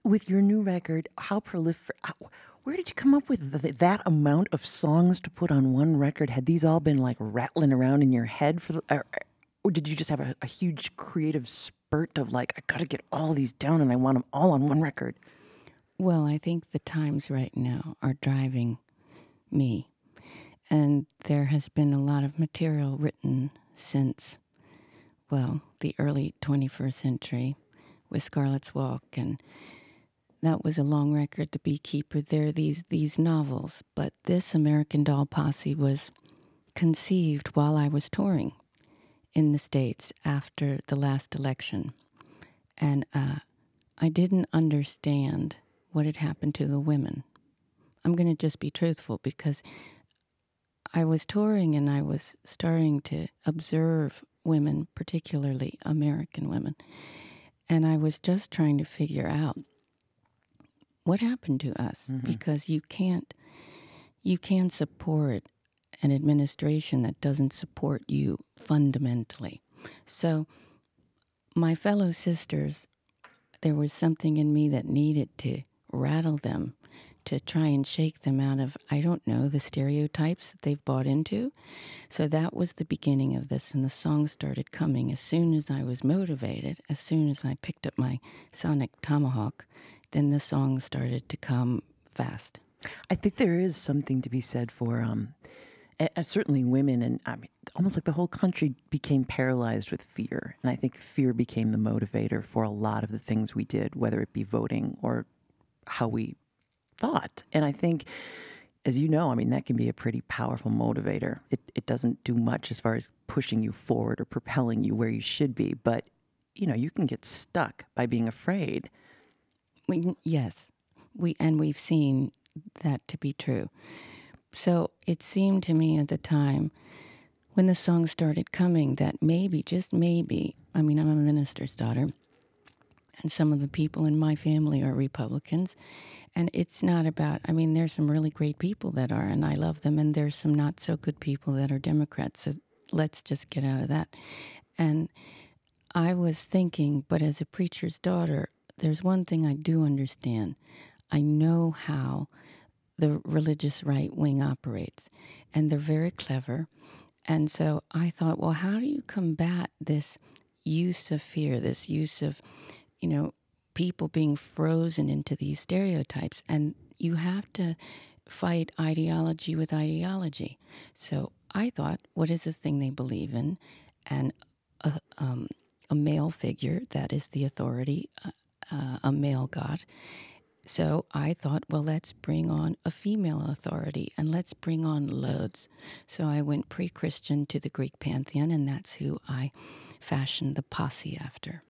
with your new record, how prolific? Where did you come up with that amount of songs to put on one record? Had these all been like rattling around in your head or did you just have a huge creative spurt of like, I got to get all these down and I want them all on one record? Well, I think the times right now are driving me. And there has been a lot of material written since, well, the early 21st century with Scarlet's Walk, and that was a long record, The Beekeeper. There are these novels, but this American Doll Posse was conceived while I was touring in the States after the last election. And I didn't understand what had happened to the women. I'm going to just be truthful because I was touring and I was starting to observe women, particularly American women. And I was just trying to figure out what happened to us, because you can't support an administration that doesn't support you fundamentally. So my fellow sisters, there was something in me that needed to rattle them, to try and shake them out of, I don't know, the stereotypes that they've bought into. So that was the beginning of this, and the songs started coming as soon as I was motivated, as soon as I picked up my sonic tomahawk, then the songs started to come fast. I think there is something to be said for certainly women, and I mean, almost like the whole country became paralyzed with fear. And I think fear became the motivator for a lot of the things we did, whether it be voting or how we thought. And I think, as you know, I mean, that can be a pretty powerful motivator. It doesn't do much as far as pushing you forward or propelling you where you should be. But, you know, you can get stuck by being afraid. Yes, we've seen that to be true. So it seemed to me at the time when the songs started coming that maybe, just maybe, I mean, I'm a minister's daughter, and some of the people in my family are Republicans, and it's not about, I mean, there's some really great people that are, and I love them, and there's some not so good people that are Democrats, so let's just get out of that. And I was thinking, but as a preacher's daughter, there's one thing I do understand. I know how the religious right wing operates, and they're very clever. And so I thought, well, how do you combat this use of fear, this use of, you know, people being frozen into these stereotypes? And you have to fight ideology with ideology. So I thought, what is the thing they believe in? And a male figure, that is the authority, a male god. So I thought, well, let's bring on a female authority and let's bring on loads. So I went pre-Christian to the Greek pantheon, and that's who I fashioned the posse after.